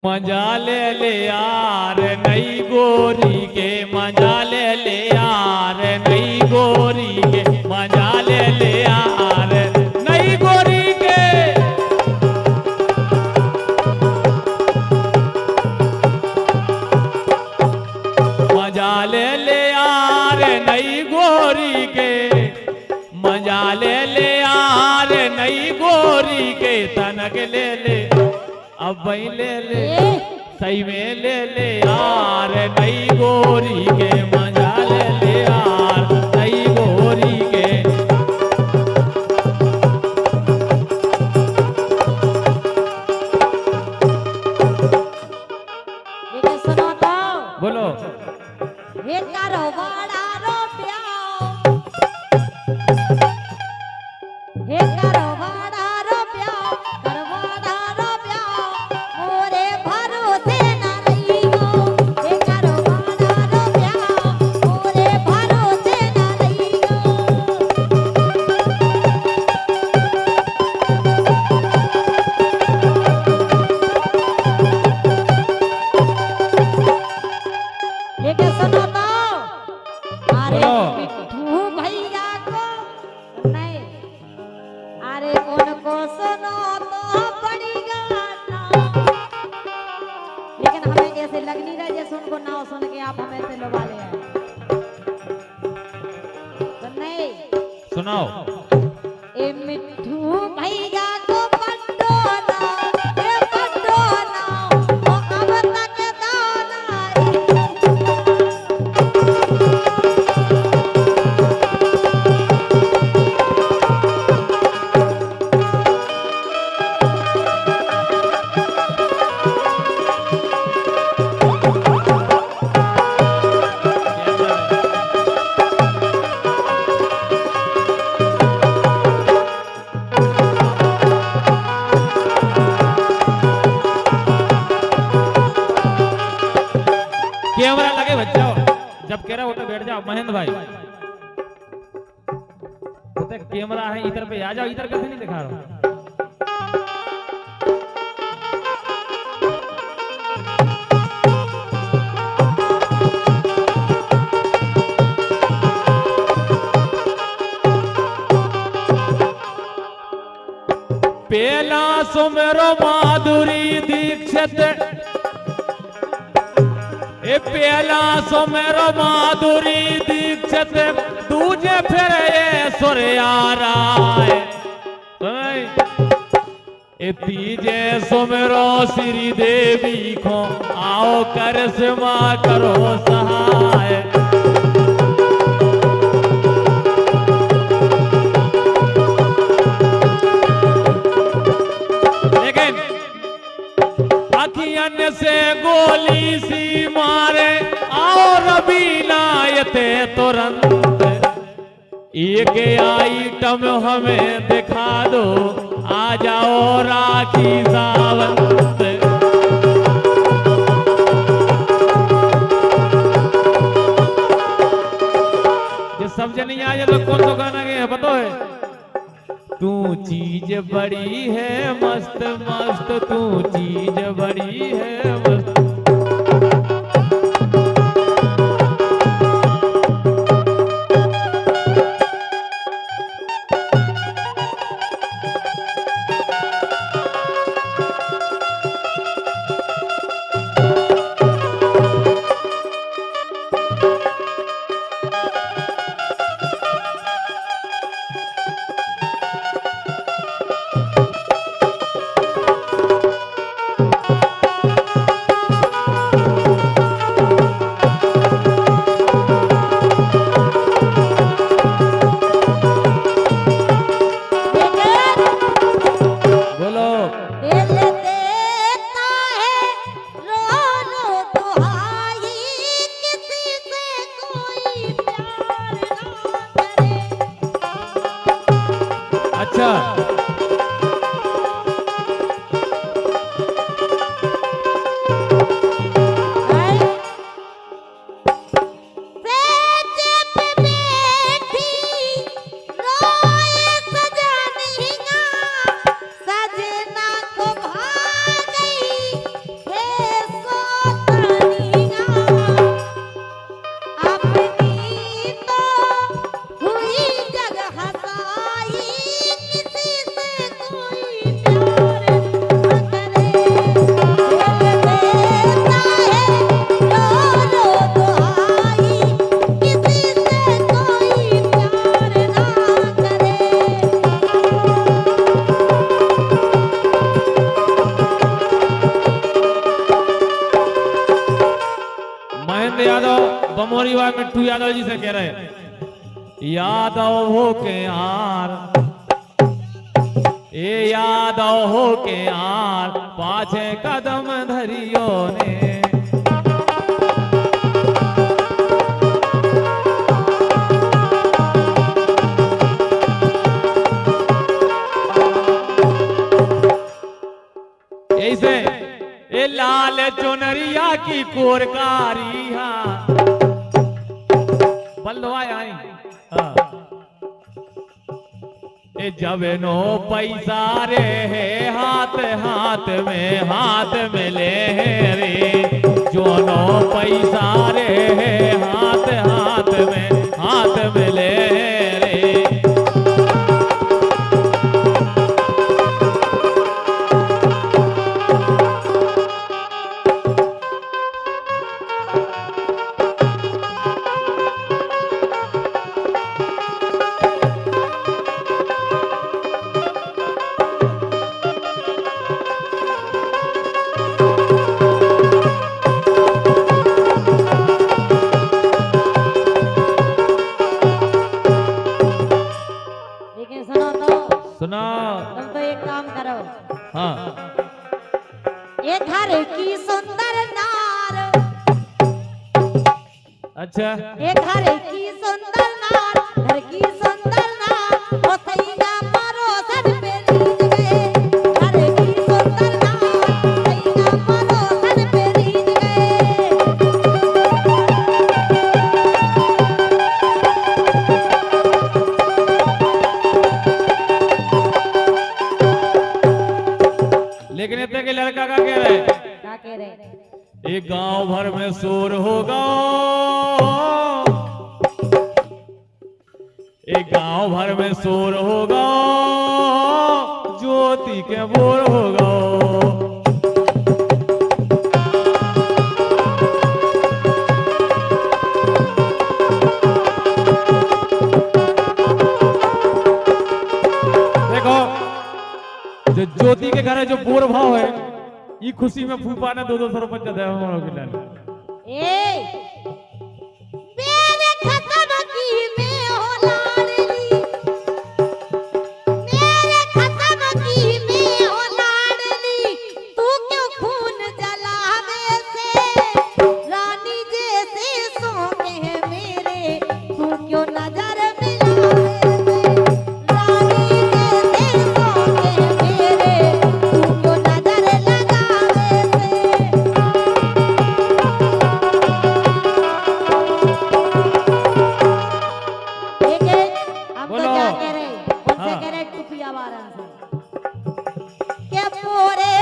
मजा ले यार नई गोरी के, मजा ले यार नई गोरी के, मजा ले यार नई गोरी के। मजा ले यार नई गोरी के, मजा ले यार नई गोरी के, तनक ले अब वही ले सही में ले यार नई गोरी के, मजा ले यार नई गोरी के। ये सुनो तो बोलो ये करो बड़ा रो प्याओ, ये करो बड़ा रो प्याओ, कर बड़ा रो प्याओ, मोरे भरोसे ना रही हो। ये करो बड़ा रो प्याओ, मोरे भरोसे ना रही हो। ये क्या सुनो तो अरे बोलो। मिठू भैया को नहीं, अरे उनको सुनो तो बड़ी गाना, लेकिन हमें ऐसे लग नहीं रहा जैसे उनको ना सुन के आप हमें से लुभा ले आए। तो नहीं सुनाओ। ए मिठू भैया को पटोला, ए पटोला, ओ अब तक दाना कैमरा लगे बच जाओ, जब कह रहा हो तो बैठ जाओ महेंद्र भाई। तो कैमरा है इधर पे आ जाओ, इधर कैसे नहीं दिखा रहा। पेला सुमेरो माधुरी दीक्षित, ए पेला सुमेरो माधुरी दीक्षित, दूजे फिर ये सूर्या राय। ए तीजे सुमेरो श्री देवी को, आओ करिश्मा करो सहाय। लेकिन अखियन से गोली सी मारे, आओ रबीना यते तुरंत, एक आइटम हमें दिखा दो, आ जाओ राखी सावंत। ये सब जन आए तो कौन सा गाना गया पता है? तू चीज बड़ी है मस्त मस्त, तू चीज बड़ी है मस्त। आनंद यादव बमोरी व मिट्टू यादव जी से कह रहे यादव हो के यार ए यादव हो के यार पाछे कदम धरियो ने ऐसे ए लाल चुनरिया की कोरकारी बल्लवा आई ए जब नो पैसा रे है हाथ हाथ में ले रे जो नो पैसा रे है हाथ में ले रे सुना तुम तो एक काम करो हाँ ये घर की सुंदर नार अच्छा ये घर की सुंदर नार घर की सुंदर नार ओ सैया परोसन पे रीझ गए घर की सुंदर नार सैया परोसन पे रीझ गए लेकिन इतने के लड़का का कह रहे क्या कह रहे एक गांव भर में शोर होगा एक गांव भर में शोर होगा ज्योति के बोर होगा देखो जो ज्योति के घर है जो बोर भाव है ये खुशी में फूफा ने 200 रुपये दे हम लोग के लिए ए मेरे खत्म की में हो लाडली मेरे खत्म की में हो लाडली तू क्यों खून जलावे से रानी जैसे सोते हैं मेरे तू क्यों नजर मिलावे से रानी जैसे सोते हैं मेरे तू क्यों नजर लगावे से हम तो बोलो। क्या कह रहे उनसे हाँ। कह रहे टुपिया वारन से के मोरे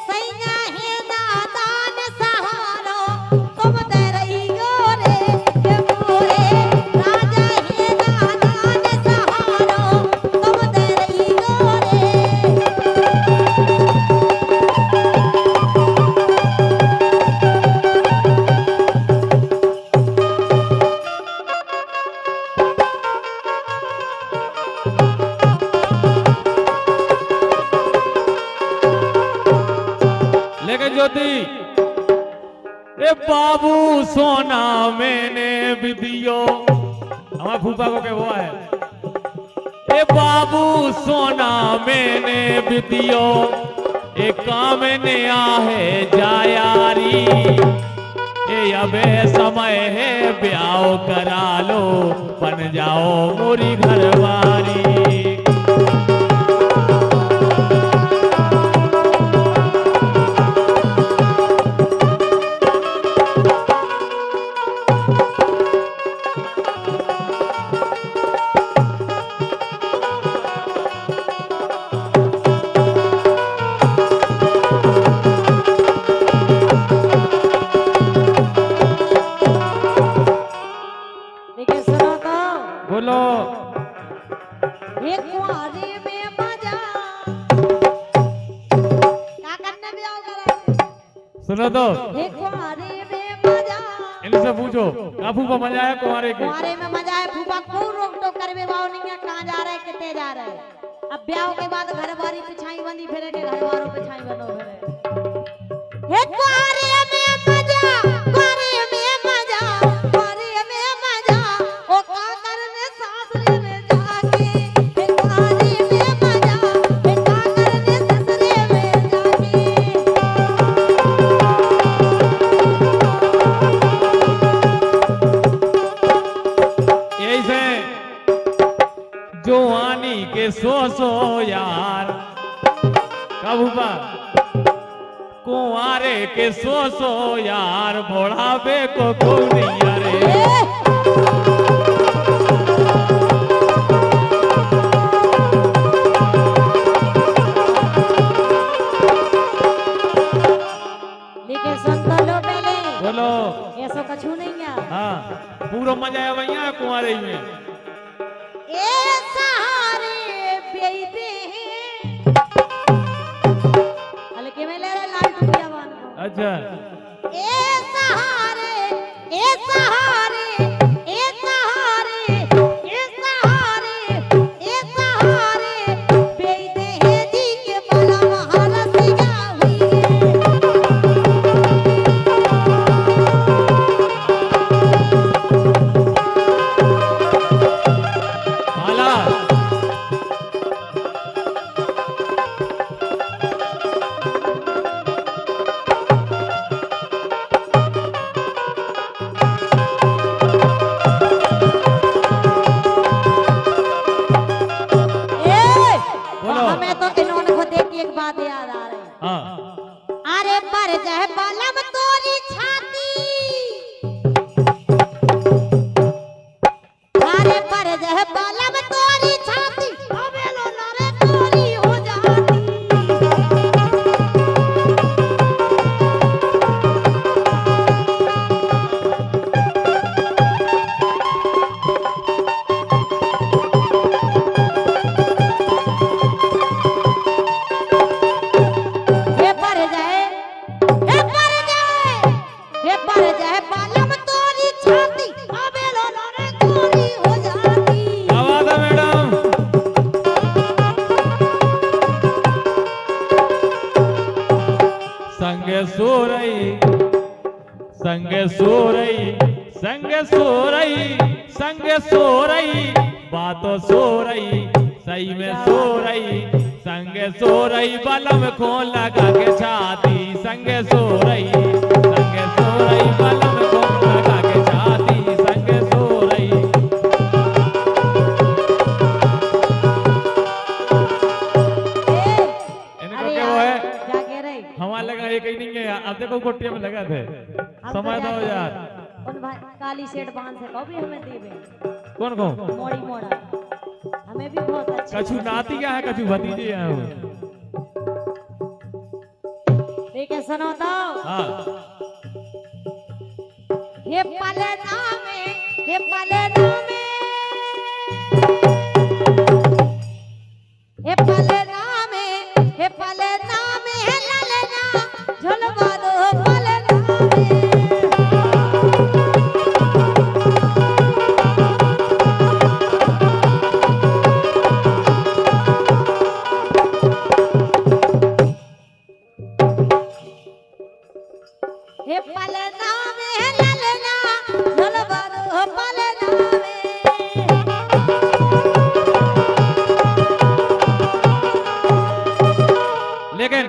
सैया है नादान सहारो तुम दे रही हो रे के मोरे राजा है नादान सहारो तुम दे रही हो रे लेकिन ज्योति ए बाबू सोना मैंने भी दियो हमारे फूफा को क्या हुआ है ए बाबू सोना मैंने भी दियो ए काम ने आहे जायारी ए अबे समय है ब्याह करा लो बन जाओ मोरी घरवारी लेकिन सुनो तो बोलो एक कुंवारे में मजा क्या करने भी आओ करा सुनो तो एक कुंवारे में मजा इनसे पूछो का फूफा मजा है कुंवारे के कुंवारे में मजा है फूफा को रोक टोक कर भी बाव नहीं है कहाँ जा रहे कितने जा रहे अब ब्याह के बाद घर बारी पिछाई बंदी फिरे के घर वालों पिछाई बनो फिरे एक कुंवारे में मजा कुंवारे में मजा सो यार बुढ़ापे को खूब नहीं रे। लेकिन सुन तो लो पहले, बोलो। ऐसा कछु नहीं है। हाँ पूरा मजा आया भैया कुंवारे में। ए सहारे बेइदे हैं, हल्के में ले रहे लाल टुकिया बांध को। अच्छा ए सहारे, ए सहारे, ए सहारे, ए सहारे, ए सहारे बेइदे हैं जी के बाला महारा सिगा हुई है। हाला बोलो। हमें तो इन्होंने को देख के एक बात याद आ रही है। हाँ अरे पर जह बलम तोरी छाती, अरे पर जह बलम तोरी छाती, अबे लो नारे तोरी हो जाती। हे पर जाए, हे पर जाए, हे पर जाए बालम तोरी छाती, अबे लो नारे तोरी हो जाती। क्या बात है मैडम। संगे सो रही, संगे सो रही, संगे सो रही, संगे सो रही, बातों सो रही, सही में सो रही, संगे सो रही बलम खोल लगा के छाती, संगे सो रही, संगे सो रही बलम खोल लगा के छाती, संगे सो रही। इनको अरे क्या वो है क्या कह रहे? हमारे लगा एक ही नहीं है। अब देखो कोटिया में लगा थे। हम समय तो दो क्या यार। कहें? उन भाई काली सेठ बांध से कहो भी हमें देवे, कौन कौन मोड़ी मोड़ा, हमें भी बहुत अच्छा। कछु नाती क्या है कछु भतीजे हैं वो। ठीक है सुनो तो। हाँ हे पलना में, हे पलना में, हे पलना में, हे पलना में, हे ललना झुलवा दो पलना में। हे पलना में, हे ललना झुलवा दो पलना में। लेकिन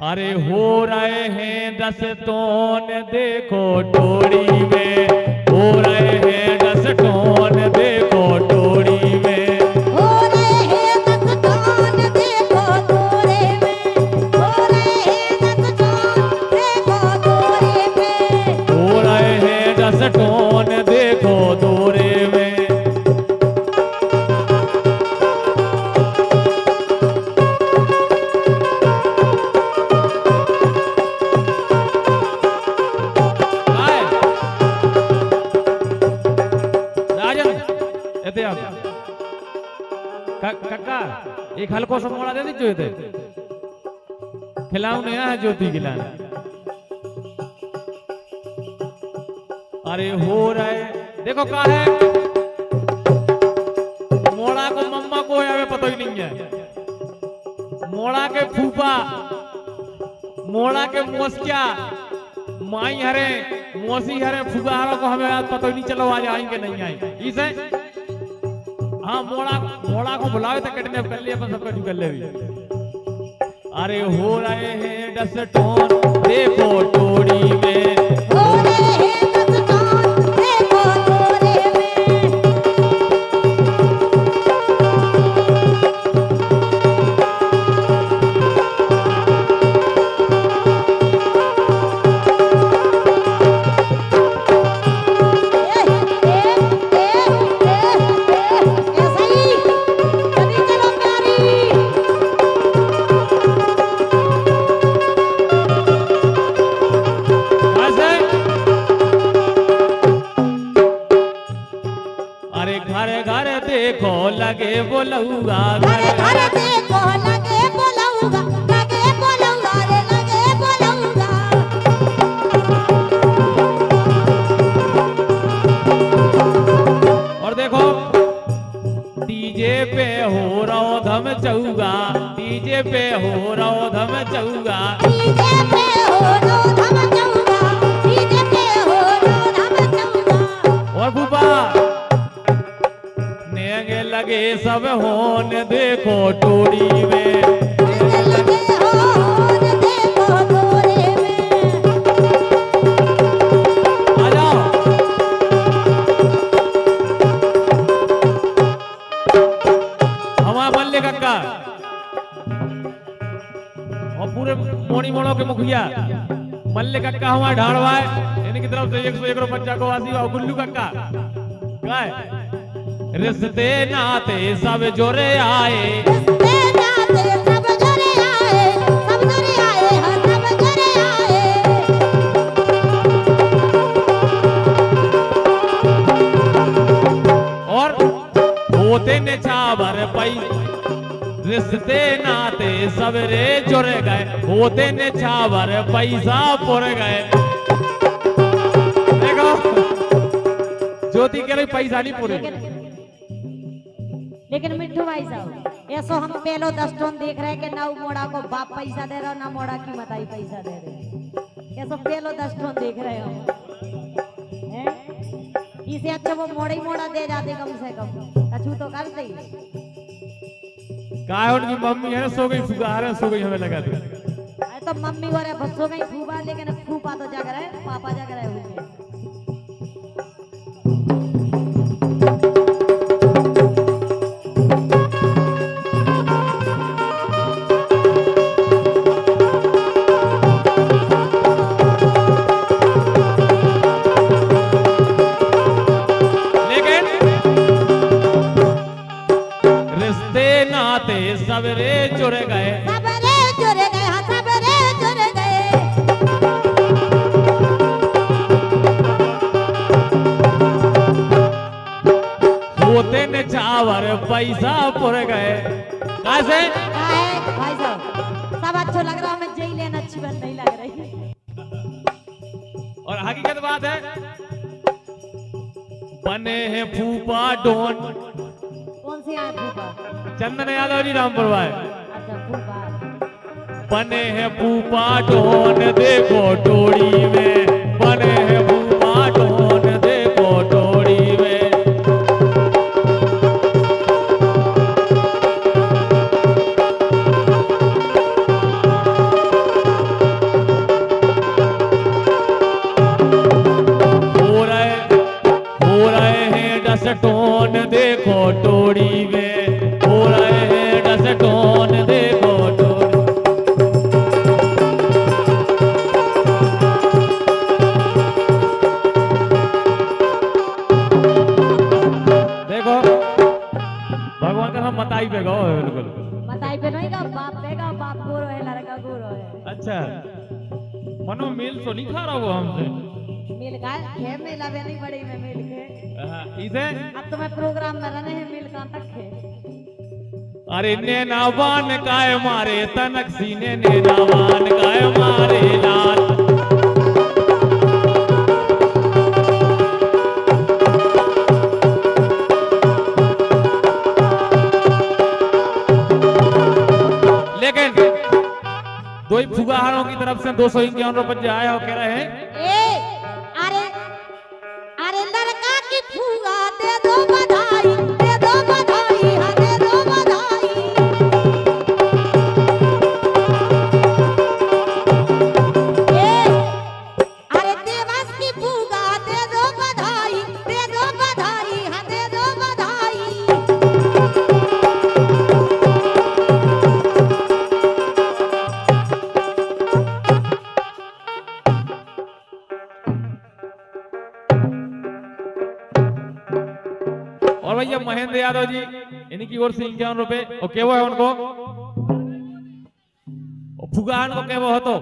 अरे हो रहे हैं 10 टोन देखो टोड़ी में, हो रहे हैं 10 टोन देखो टोड़ी में, हो रहे हैं 10 टोन देखो तोरे में, हो रहे हैं 10 टोन देखो तोरे में। हो रहे हैं 10 टोन देखो दोरे में। आए। राजन एते आप कक्का एक हल्को सा मोड़ा दे दीजिए थे खिलाऊ नया है ज्योति खिलाना। अरे हो रहे देखो का है मोड़ा को मम्मा को है हमें पता ही नहीं है। मोड़ा के फूफा, मोड़ा के मोसिया, माई हरे, मौसी हरे, फूफा हरे को हमें आज पता ही नहीं चलो आज आएंगे नहीं आएंगे इसे। हाँ मोड़ा को बुलाओ तो किडनैप कर लिया अपन सबका कर ले भी। अरे हो रहे हैं 10 टोन देखो टोड़ी में, हो रहे हैं 10 टोन देखो तोरे में। बोलऊगा घर घर देखो लगे बोलऊगा रे लगे बोलऊगा। और देखो डीजे पे हो रहो धम चौगा, डीजे पे हो रहो धम चौगा, डीजे पे हो रो धम चौगा, डीजे पे हो रो धम चौगा। और भूपा नेंगे लगे सब होन देखो टोरी में, लगे होन देखो तोरे में। आ जाओ। हमारा मल्ले कक्का और पूरे मोड़ी मोड़ों के मुखिया मल्ले कक्का हमारा ढाड़वा है, इनकी तरफ से 101 रुपया को वासी और गुल्लू कक्का क्या है? रिश्ते नाते सब जोरे आए, रिश्ते नाते सब जोरे आए, सब जोरे आए, हाँ सब जोरे आए। और होते ने छावर पई रिश्ते नाते सवेरे जुड़ गए, होते ने छावर पैसा पुर गए। देखो ज्योति कह रही पैसा नहीं पूरे, लेकिन मिट्टू भाई साहब ऐसो हम पहलो 10 टन देख रहे हैं कि ना मोड़ा को बाप पैसा दे रहा ना मोड़ा की मताई पैसा दे रहे, ऐसो पहलो 10 टन देख रहे हो हैं? इसे अच्छा वो मोड़ा ही मोड़ा दे जाते कम से कम, कछु तो करते ही। काय उनकी मम्मी है सो गई, फुगार सो गई, हमें लगा दे। अरे तो मम्मी और बच्चों गई फूफा, लेकिन फूफा तो जाग रहे, पापा जाग रहे हुए। सवेरे जुड़ गए, सबरे जुड़ गए, हाँ सबरे जुड़ गए। होते ने छावर पैसा पुर गए। कैसे भाई साहब सब अच्छा लग रहा, हमें जेल लेना अच्छी बात नहीं लग रही। और हकीकत बात है बने हैं फूफा डोन। कौन सी आए फूफा? चंदन यादव जी रामपुर भाई। अच्छा फूफा बने हैं फूफा डोन देखो टोड़ी में, बने हैं फूफा डोन देखो टोड़ी में। हो रहे हैं डसटोन देखो टोड़ी में, हो रहे हैं डसटोन देखो टोड़ी। देखो भगवान का हम मताई पे गो है बिल्कुल, मताई पे नहीं का बाप पे का, बाप गोरो है लड़का गोरो है। अच्छा मनो मेल तो नहीं खा रहा वो हमसे, मिल का है मेला भी नहीं बड़ी में मिल के इसे अब तो मैं प्रोग्राम में रहने हैं मिल कहाँ तक है। अरे नैनावान काय मारे तनक सीने, नैनावान काय मारे लाल। लेकिन दो ही फुगाहारों की तरफ से 251 रुपये आया हो, कह रहे हैं अरे अरे लड़का की फूगा दे दो बधाई, दे दो बधाई, हाँ दे दो बधाई। अरे देवास की फूगा दे दो बधाई, दे दो बधाई, हाँ दे दो बधाई। और भैया महेंद्र यादव जी इनकी ओर से 51 रुपए, और केवो है उनको फुगान को केवो हो तो